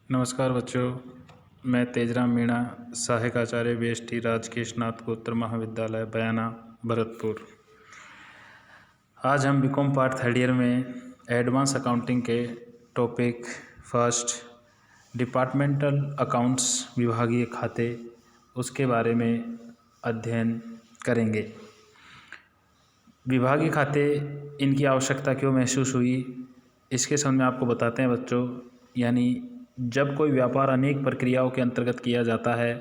नमस्कार बच्चों, मैं तेजराम मीणा, सहायक आचार्य BST राजकीय स्नातकोत्तर महाविद्यालय बयाना भरतपुर। आज हम बीकॉम पार्ट थर्ड ईयर में एडवांस अकाउंटिंग के टॉपिक फर्स्ट डिपार्टमेंटल अकाउंट्स विभागीय खाते उसके बारे में अध्ययन करेंगे। विभागीय खाते, इनकी आवश्यकता क्यों महसूस हुई, इसके संबंध में आपको बताते हैं बच्चों। यानी जब कोई व्यापार अनेक प्रक्रियाओं के अंतर्गत किया जाता है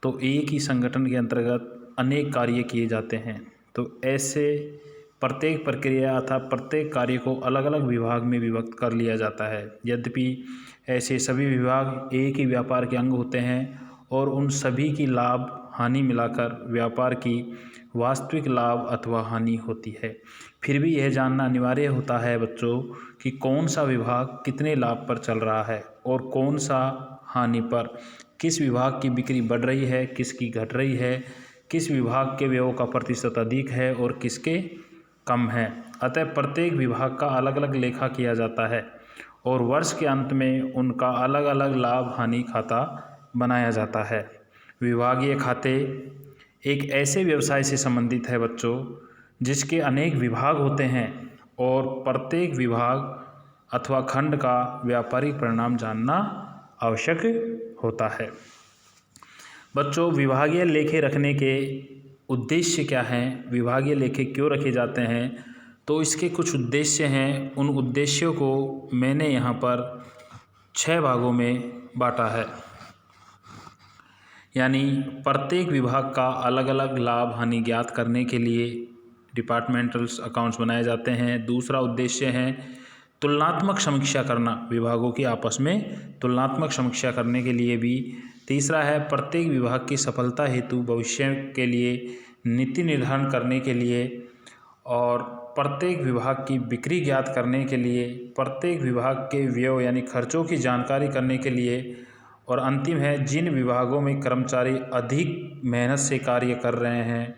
तो एक ही संगठन के अंतर्गत अनेक कार्य किए जाते हैं, तो ऐसे प्रत्येक प्रक्रिया अथवा प्रत्येक कार्य को अलग अलग विभाग में विभक्त कर लिया जाता है। यद्यपि ऐसे सभी विभाग एक ही व्यापार के अंग होते हैं और उन सभी की लाभ हानि मिलाकर व्यापार की वास्तविक लाभ अथवा हानि होती है। फिर भी यह जानना अनिवार्य होता है बच्चों कि कौन सा विभाग कितने लाभ पर चल रहा है और कौन सा हानि पर, किस विभाग की बिक्री बढ़ रही है, किसकी घट रही है, किस विभाग के व्ययों का प्रतिशत अधिक है और किसके कम है। अतः प्रत्येक विभाग का अलग अलग लेखा किया जाता है और वर्ष के अंत में उनका अलग अलग लाभ हानि खाता बनाया जाता है। विभागीय खाते एक ऐसे व्यवसाय से संबंधित है बच्चों जिसके अनेक विभाग होते हैं और प्रत्येक विभाग अथवा खंड का व्यापारिक परिणाम जानना आवश्यक होता है। बच्चों, विभागीय लेखे रखने के उद्देश्य क्या हैं, विभागीय लेखे क्यों रखे जाते हैं, तो इसके कुछ उद्देश्य हैं। उन उद्देश्यों को मैंने यहाँ पर 6 भागों में बांटा है। यानी प्रत्येक विभाग का अलग अलग लाभ हानि ज्ञात करने के लिए डिपार्टमेंटल अकाउंट्स बनाए जाते हैं। दूसरा उद्देश्य है तुलनात्मक समीक्षा करना, विभागों की आपस में तुलनात्मक समीक्षा करने के लिए भी। तीसरा है प्रत्येक विभाग की सफलता हेतु भविष्य के लिए नीति निर्धारण करने के लिए, और प्रत्येक विभाग की बिक्री ज्ञात करने के लिए, प्रत्येक विभाग के व्यय यानी खर्चों की जानकारी करने के लिए, और अंतिम है जिन विभागों में कर्मचारी अधिक मेहनत से कार्य कर रहे हैं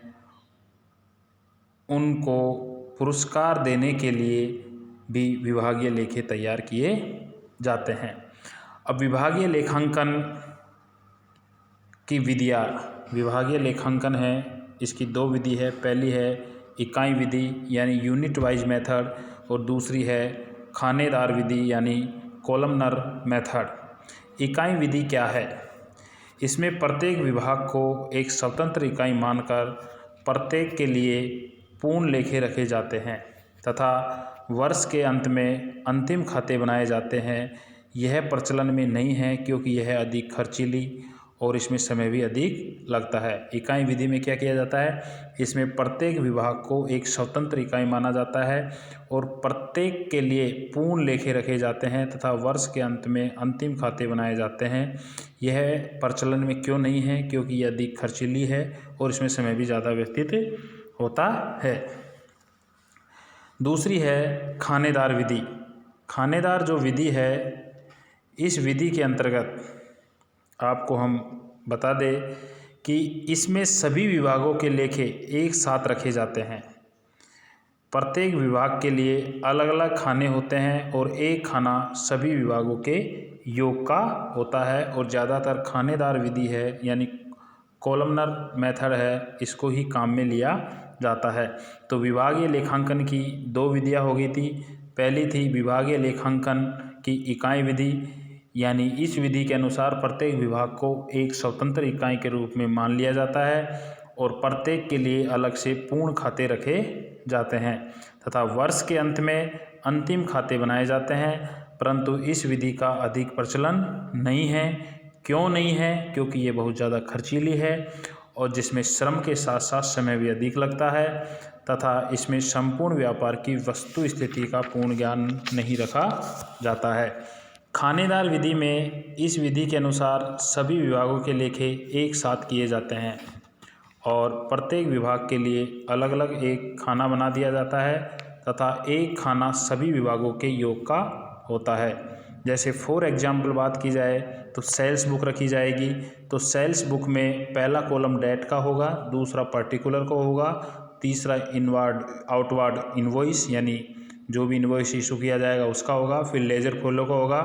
उनको पुरस्कार देने के लिए भी विभागीय लेखे तैयार किए जाते हैं। अब विभागीय लेखांकन की विधियाँ, विभागीय लेखांकन है, इसकी 2 विधि है। पहली है इकाई विधि यानी यूनिट वाइज मेथड, और दूसरी है खानेदार विधि यानी कॉलमनर मेथड। इकाई विधि क्या है? इसमें प्रत्येक विभाग को एक स्वतंत्र इकाई मानकर प्रत्येक के लिए पूर्ण लेखे रखे जाते हैं तथा वर्ष के अंत में अंतिम खाते बनाए जाते हैं। यह प्रचलन में नहीं है क्योंकि यह अधिक खर्चीली और इसमें समय भी अधिक लगता है। इकाई विधि में क्या किया जाता है, इसमें प्रत्येक विभाग को एक स्वतंत्र इकाई माना जाता है और प्रत्येक के लिए पूर्ण लेखे रखे जाते हैं तथा वर्ष के अंत में अंतिम खाते बनाए जाते हैं। यह प्रचलन में क्यों नहीं है, क्योंकि यह अधिक खर्चीली है और इसमें समय भी ज़्यादा व्यतीत होता है। दूसरी है खानेदार विधि। खानेदार जो विधि है, इस विधि के अंतर्गत आपको हम बता दें कि इसमें सभी विभागों के लेखे एक साथ रखे जाते हैं। प्रत्येक विभाग के लिए अलग अलग खाने होते हैं और एक खाना सभी विभागों के योग का होता है, और ज़्यादातर खानेदार विधि है यानी कॉलमनर मेथड है, इसको ही काम में लिया जाता है। तो विभागीय लेखांकन की 2 विधियाँ हो गई थी। पहली थी विभागीय लेखांकन की इकाई विधि, यानी इस विधि के अनुसार प्रत्येक विभाग को एक स्वतंत्र इकाई के रूप में मान लिया जाता है और प्रत्येक के लिए अलग से पूर्ण खाते रखे जाते हैं तथा वर्ष के अंत में अंतिम खाते बनाए जाते हैं। परंतु इस विधि का अधिक प्रचलन नहीं है। क्यों नहीं है? क्योंकि ये बहुत ज़्यादा खर्चीली है और जिसमें श्रम के साथ साथ समय भी अधिक लगता है तथा इसमें संपूर्ण व्यापार की वस्तु स्थिति का पूर्ण ज्ञान नहीं रखा जाता है। खानेदार विधि में इस विधि के अनुसार सभी विभागों के लेखे एक साथ किए जाते हैं और प्रत्येक विभाग के लिए अलग अलग एक खाना बना दिया जाता है तथा एक खाना सभी विभागों के योग का होता है। जैसे फॉर एग्जाम्पल बात की जाए तो सेल्स बुक रखी जाएगी, तो सेल्स बुक में पहला कॉलम डेट का होगा, दूसरा पर्टिकुलर का होगा, तीसरा इनवार्ड आउटवार्ड इनवॉइस यानी जो भी इनवॉइस इशू किया जाएगा उसका होगा, फिर लेजर फॉलो का होगा,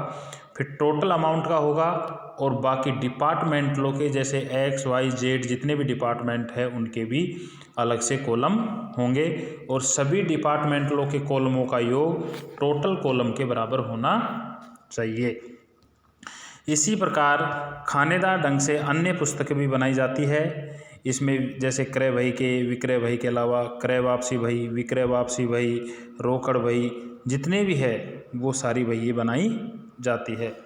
फिर टोटल अमाउंट का होगा और बाकी डिपार्टमेंटलों के जैसे एक्स वाई जेड जितने भी डिपार्टमेंट है उनके भी अलग से कॉलम होंगे और सभी डिपार्टमेंटलों के कॉलमों का योग टोटल कॉलम के बराबर होना चाहिए। इसी प्रकार खानेदार ढंग से अन्य पुस्तकें भी बनाई जाती है। इसमें जैसे क्रय बही के विक्रय बही के अलावा क्रय वापसी बही, विक्रय वापसी बही, रोकड़ बही जितने भी है वो सारी बही बनाई जाती है।